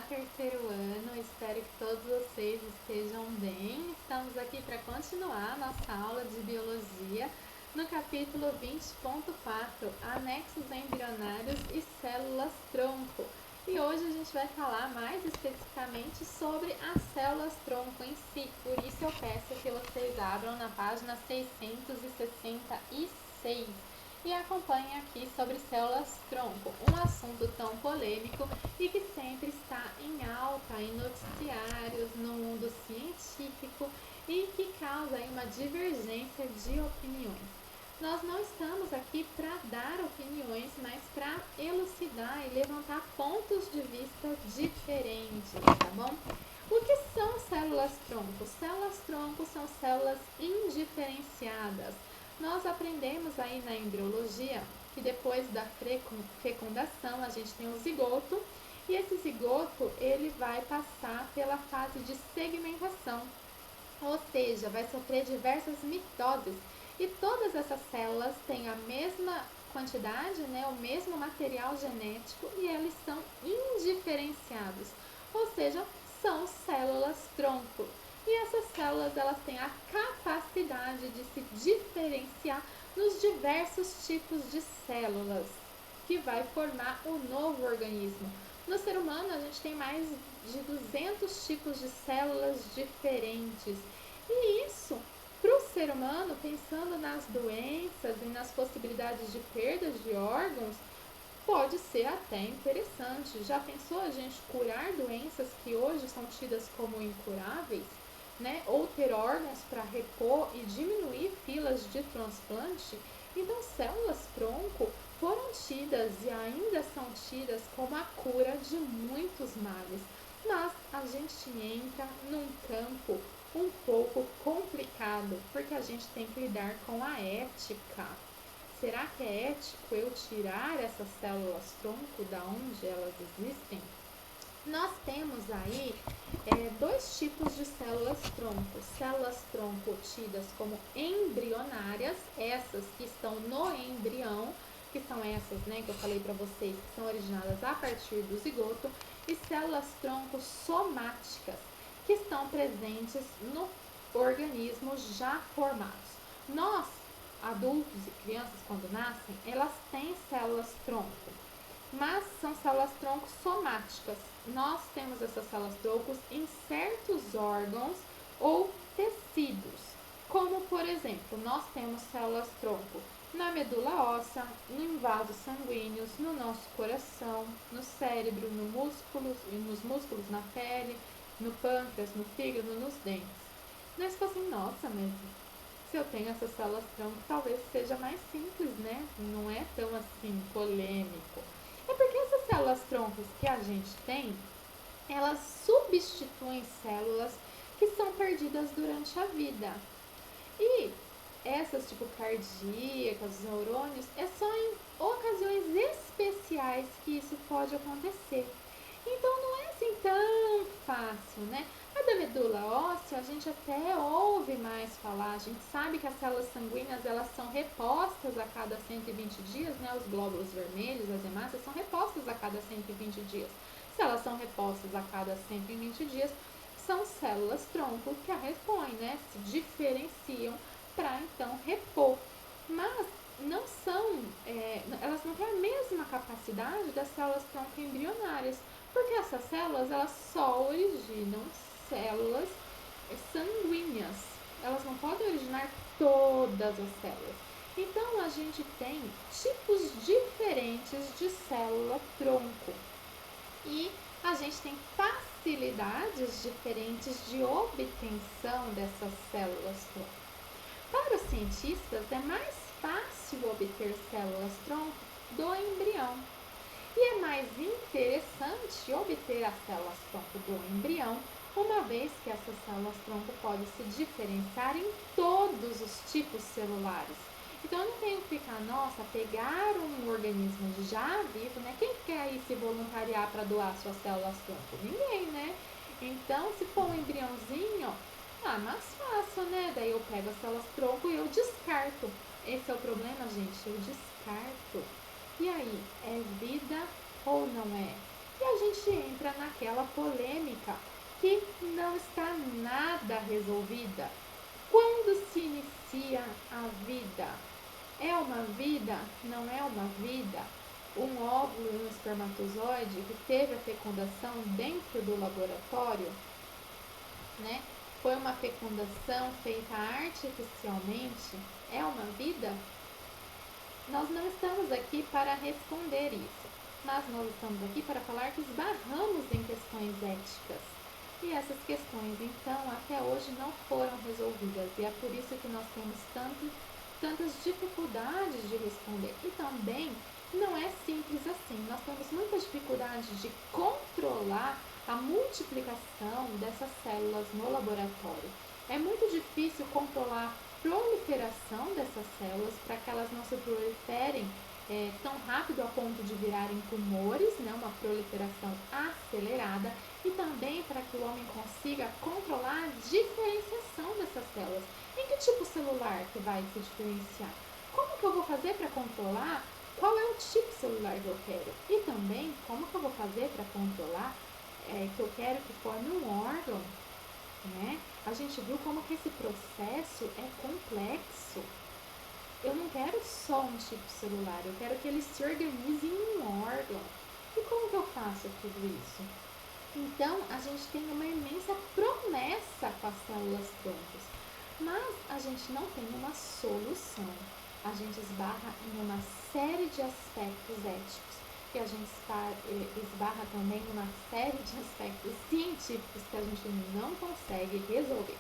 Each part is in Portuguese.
terceiro ano, espero que todos vocês estejam bem. Estamos aqui para continuar nossa aula de biologia no capítulo 20.4, anexos embrionários e células-tronco. E hoje a gente vai falar mais especificamente sobre as células-tronco em si, por isso eu peço que vocês abram na página 666 e acompanhem aqui sobre células-tronco, um assunto tão polêmico e que sempre está em alta em noticiários, no mundo científico e que causa uma divergência de opiniões. Nós não estamos aqui para dar opiniões, mas para elucidar e levantar pontos de vista diferentes, tá bom? O que são células-tronco? Células-tronco são células indiferenciadas. Nós aprendemos aí na embriologia que depois da fecundação a gente tem o zigoto e esse zigoto ele vai passar pela fase de segmentação, ou seja, vai sofrer diversas mitoses e todas essas células têm a mesma quantidade, né, o mesmo material genético e eles são indiferenciados, ou seja, são células-tronco. E essas células elas têm a capacidade de se diferenciar nos diversos tipos de células que vai formar o novo organismo. No ser humano a gente tem mais de 200 tipos de células diferentes. E isso, para o ser humano, pensando nas doenças e nas possibilidades de perdas de órgãos, pode ser até interessante. Já pensou a gente curar doenças que hoje são tidas como incuráveis? Né? Ou ter órgãos para repor e diminuir filas de transplante? Então, células-tronco foram tidas e ainda são tidas como a cura de muitos males. Mas a gente entra num campo um pouco complicado, porque a gente tem que lidar com a ética. Será que é ético eu tirar essas células-tronco da onde elas existem? Nós temos aí dois tipos de células-tronco. Células-tronco tidas como embrionárias, essas que estão no embrião, que são essas, né, que eu falei para vocês, que são originadas a partir do zigoto, e células-tronco somáticas, que estão presentes no organismo já formados. Nós, adultos e crianças, quando nascem, elas têm células-tronco, mas são células-tronco somáticas. Nós temos essas células-troncos em certos órgãos ou tecidos, como por exemplo, nós temos células-tronco na medula óssea, em vasos sanguíneos, no nosso coração, no cérebro, nos músculos, na pele, no pâncreas, no fígado, nos dentes. Nós ficamos assim, nossa, mas se eu tenho essas células-tronco, talvez seja mais simples, né? Não é tão assim polêmico. É porque essas células-troncos que a gente tem, elas substituem células que são perdidas durante a vida. E essas, tipo cardíacas, os neurônios, é só em ocasiões especiais que isso pode acontecer. Então não é assim tão fácil, né? A da medula óssea, a gente até ouve mais falar, a gente sabe que as células sanguíneas, elas são repostas a cada 120 dias, né? Os glóbulos vermelhos, as hemácias, são repostas a cada 120 dias. Se elas são repostas a cada 120 dias, são células-tronco que a repõem, né? Se diferenciam para então repor. Mas não são, elas não têm a mesma capacidade das células-tronco embrionárias, porque essas células, elas só originam células sanguíneas. Elas não podem originar todas as células. Então, a gente tem tipos diferentes de célula-tronco. E a gente tem facilidades diferentes de obtenção dessas células-tronco. Para os cientistas, é mais fácil obter células-tronco do embrião. E é mais interessante obter as células-tronco do embrião, uma vez que essas células-tronco podem se diferenciar em todos os tipos celulares. Então, eu não tenho que ficar, nossa, pegar um organismo já vivo, né? Quem quer aí se voluntariar para doar suas células-tronco? Ninguém, né? Então, se for um embriãozinho, mais fácil, né? Daí eu pego as células-tronco e eu descarto. Esse é o problema, gente, eu descarto. E aí, é vida ou não é? E a gente entra naquela polêmica que não está nada resolvida. Quando se inicia a vida? É uma vida? Não é uma vida? Um óvulo e um espermatozoide que teve a fecundação dentro do laboratório, né? Foi uma fecundação feita artificialmente? É uma vida? Nós não estamos aqui para responder isso, mas nós estamos aqui para falar que esbarramos em questões éticas. E essas questões, então, até hoje não foram resolvidas. E é por isso que nós temos tantas dificuldades de responder. E também não é simples assim. Nós temos muita dificuldade de controlar a multiplicação dessas células no laboratório. É muito difícil controlar proliferação dessas células para que elas não se proliferem tão rápido a ponto de virarem tumores, né, uma proliferação acelerada, e também para que o homem consiga controlar a diferenciação dessas células. Em que tipo celular que vai se diferenciar? Como que eu vou fazer para controlar qual é o tipo celular que eu quero? E também como que eu vou fazer para controlar que eu quero que forme um órgão, né? A gente viu como que esse processo é complexo. Eu não quero só um tipo celular, eu quero que ele se organize em um órgão. E como que eu faço tudo isso? Então, a gente tem uma imensa promessa com as células troncos, mas a gente não tem uma solução. A gente esbarra em uma série de aspectos éticos e a gente esbarra também numa série de aspectos científicos que a gente não consegue resolver.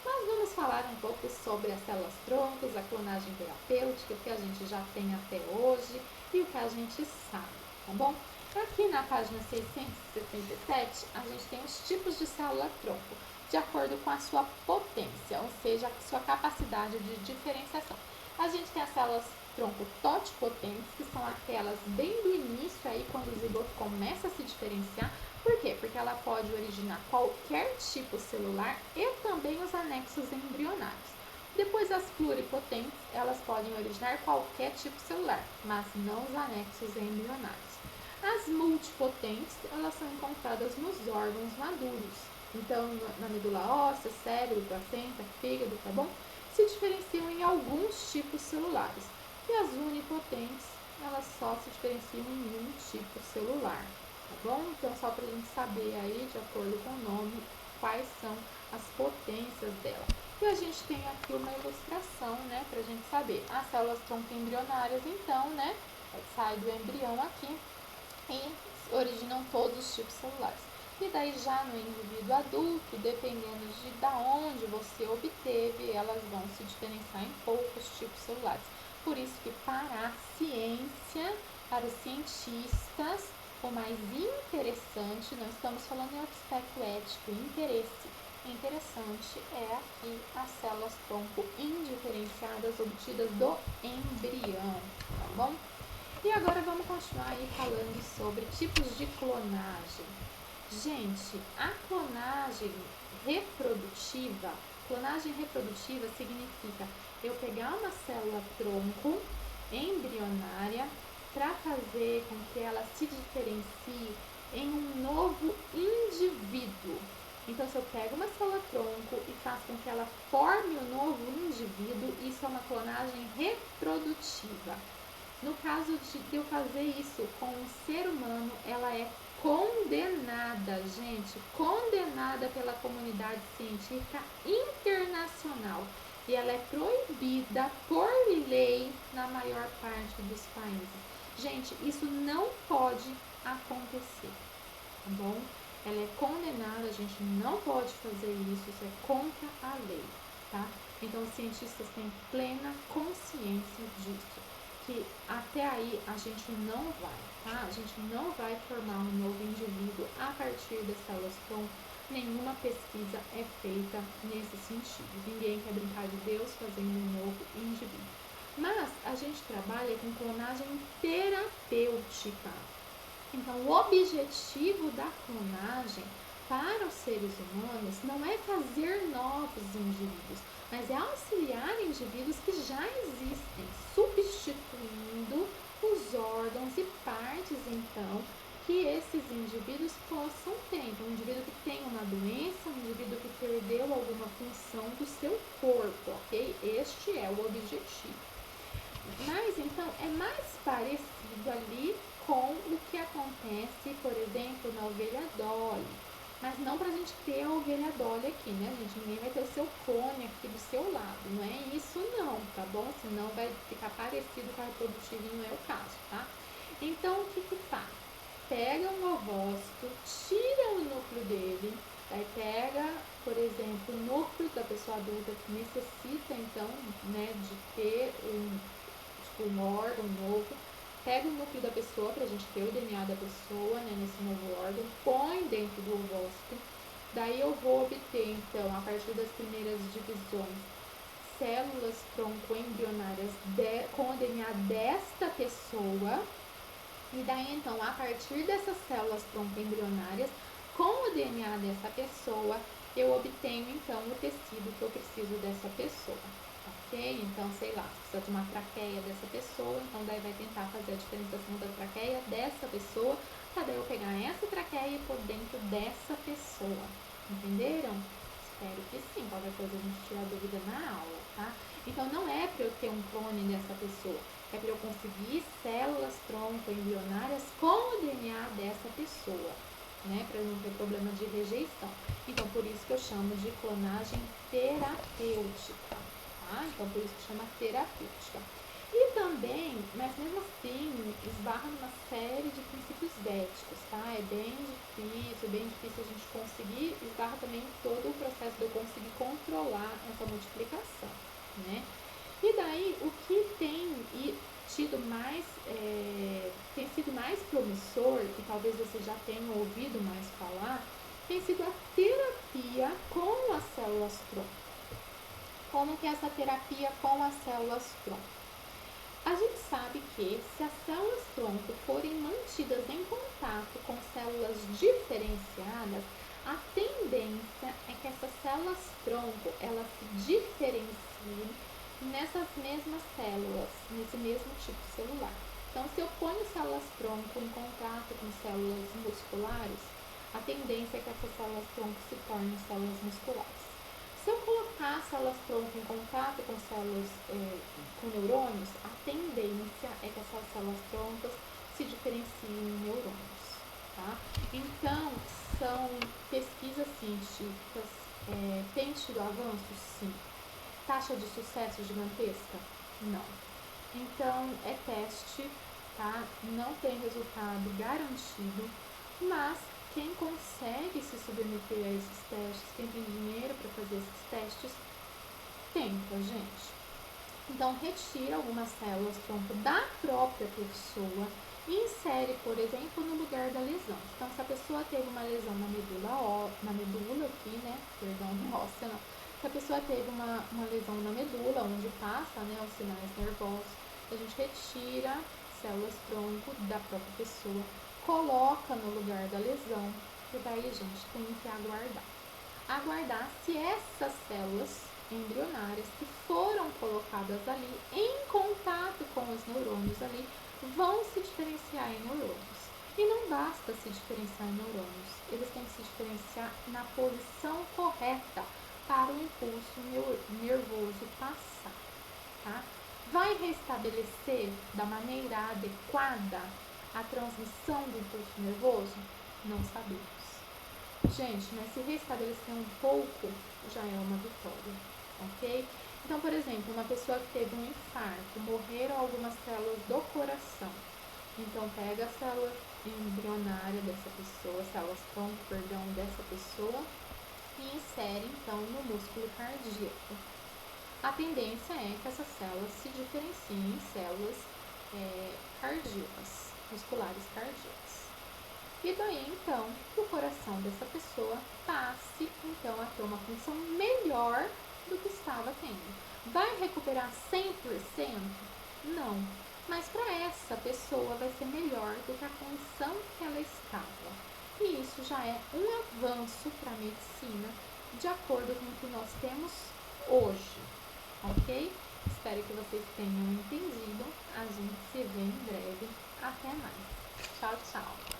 Mas vamos falar um pouco sobre as células troncos, a clonagem terapêutica, o que a gente já tem até hoje e o que a gente sabe, tá bom? Aqui na página 677, a gente tem os tipos de célula tronco, de acordo com a sua potência, ou seja, a sua capacidade de diferenciação. A gente tem as células tronco totipotentes, que são aquelas bem do início, aí quando o zigoto começa a se diferenciar. Por quê? Porque ela pode originar qualquer tipo celular e também os anexos embrionários. Depois, as pluripotentes, elas podem originar qualquer tipo celular, mas não os anexos embrionários. As multipotentes, elas são encontradas nos órgãos maduros. Então, na medula óssea, cérebro, placenta, fígado, tá bom? Se diferenciam em alguns tipos celulares. E as unipotentes, elas só se diferenciam em um tipo celular, tá bom? Então, só para a gente saber aí, de acordo com o nome, quais são as potências dela. E a gente tem aqui uma ilustração, né, para a gente saber. As células tronco embrionárias, então, né, sai do embrião aqui e originam todos os tipos celulares. E daí já no indivíduo adulto, dependendo de da onde você obteve, elas vão se diferenciar em poucos tipos celulares. Por isso que para a ciência, para os cientistas, o mais interessante, nós estamos falando em aspecto ético, interesse. Interessante é aqui as células tronco indiferenciadas obtidas do embrião, tá bom? E agora vamos continuar aí falando sobre tipos de clonagem. Gente, a clonagem reprodutiva significa eu pegar uma célula tronco embrionária para fazer com que ela se diferencie em um novo indivíduo. Então, se eu pego uma célula tronco e faço com que ela forme um novo indivíduo, isso é uma clonagem reprodutiva. No caso de eu fazer isso com um ser humano, ela é condenada, gente, condenada pela comunidade científica internacional. E ela é proibida por lei na maior parte dos países. Gente, isso não pode acontecer, tá bom? Ela é condenada, a gente não pode fazer isso é contra a lei, tá? Então, os cientistas têm plena consciência disso, que até aí a gente não vai, tá? A gente não vai formar um novo indivíduo a partir das células tronco. Nenhuma pesquisa é feita nesse sentido. Ninguém quer brincar de Deus fazendo um novo indivíduo. Mas a gente trabalha com clonagem terapêutica. Então, o objetivo da clonagem para os seres humanos não é fazer novos indivíduos, mas é auxiliar indivíduos que já existem, substituindo os órgãos e partes, então, que esses indivíduos possam ter. Então, um indivíduo que tem uma doença, um indivíduo que perdeu alguma função do seu corpo, ok? Este é o objetivo. Mas, então, é mais parecido ali com o que acontece, por exemplo, na ovelha Dolly. Mas não pra gente ter a ovelha Dolly aqui, né, gente? Ninguém vai ter o seu clone aqui do seu lado. Não é isso não, tá bom? Senão vai ficar parecido com a reprodutiva e não é o caso, tá? Então, o que que faz? Pega um ovócito, tira o núcleo dele, aí pega, por exemplo, o núcleo da pessoa adulta que necessita, então, né, de ter um órgão novo, pega o núcleo da pessoa pra gente ter o DNA da pessoa, né, nesse novo órgão, põe dentro do ovócito, daí eu vou obter, então, a partir das primeiras divisões, células tronco-embrionárias com o DNA desta pessoa. E daí, então, a partir dessas células tronco-embrionárias, com o DNA dessa pessoa, eu obtenho, então, o tecido que eu preciso dessa pessoa, ok? Então, sei lá, precisa de uma traqueia dessa pessoa, então daí vai tentar fazer a diferenciação da traqueia dessa pessoa, para daí eu pegar essa traqueia e pôr dentro dessa pessoa, entenderam? Espero que sim, qualquer coisa a gente tira dúvida na aula, tá? Então, não é para eu ter um clone dessa pessoa, é para eu conseguir células tronco-embrionárias com o DNA dessa pessoa, né? Para não ter problema de rejeição. Então, por isso que eu chamo de clonagem terapêutica, tá? Então, por isso que chama terapêutica. E também, mas mesmo assim, esbarra numa série de princípios éticos, tá? É bem difícil a gente conseguir, esbarra também todo o processo de eu conseguir controlar essa multiplicação, né? E daí, o que tem tido mais, tem sido mais promissor, e talvez você já tenha ouvido mais falar, tem sido a terapia com as células tronco. Como que é essa terapia com as células tronco? A gente sabe que se as células tronco forem mantidas em contato com células diferenciadas, a tendência é que essas células tronco, elas se diferenciem nessas mesmas células, nesse mesmo tipo celular. Então, se eu ponho células tronco em contato com células musculares, a tendência é que essas células tronco se tornem células musculares. Se eu colocar células tronco em contato com células, com neurônios, a tendência é que essas células troncos se diferenciem em neurônios, tá? Então, são pesquisas científicas, tem tido avanços? Sim. Taxa de sucesso gigantesca? Não. Então, é teste, tá? Não tem resultado garantido, mas quem consegue se submeter a esses testes, quem tem dinheiro para fazer esses testes, tenta, gente. Então, retira algumas células tronco da própria pessoa e insere, por exemplo, no lugar da lesão. Então, se a pessoa teve uma lesão na medula aqui, né? Perdão, óssea não. Se a pessoa teve uma lesão na medula, onde passa, né, os sinais nervosos, a gente retira células tronco da própria pessoa, coloca no lugar da lesão, e daí a gente tem que aguardar se essas células embrionárias que foram colocadas ali em contato com os neurônios ali vão se diferenciar em neurônios. E não basta se diferenciar em neurônios, eles têm que se diferenciar na posição correta para o impulso nervoso passar, tá? Vai restabelecer da maneira adequada a transmissão do impulso nervoso? Não sabemos. Gente, mas se restabelecer um pouco, já é uma vitória, ok? Então, por exemplo, uma pessoa que teve um infarto, morreram algumas células do coração. Então, pega a célula embrionária dessa pessoa, células tronco, perdão, dessa pessoa, e insere, então, no músculo cardíaco. A tendência é que essas células se diferenciem em células cardíacas, musculares cardíacas. E daí, então, o coração dessa pessoa passe, então, a ter uma função melhor do que estava tendo. Vai recuperar 100%? Não. Mas para essa pessoa vai ser melhor do que a condição que ela estava. E isso já é um avanço para a medicina, de acordo com o que nós temos hoje, ok? Espero que vocês tenham entendido. A gente se vê em breve. Até mais. Tchau, tchau.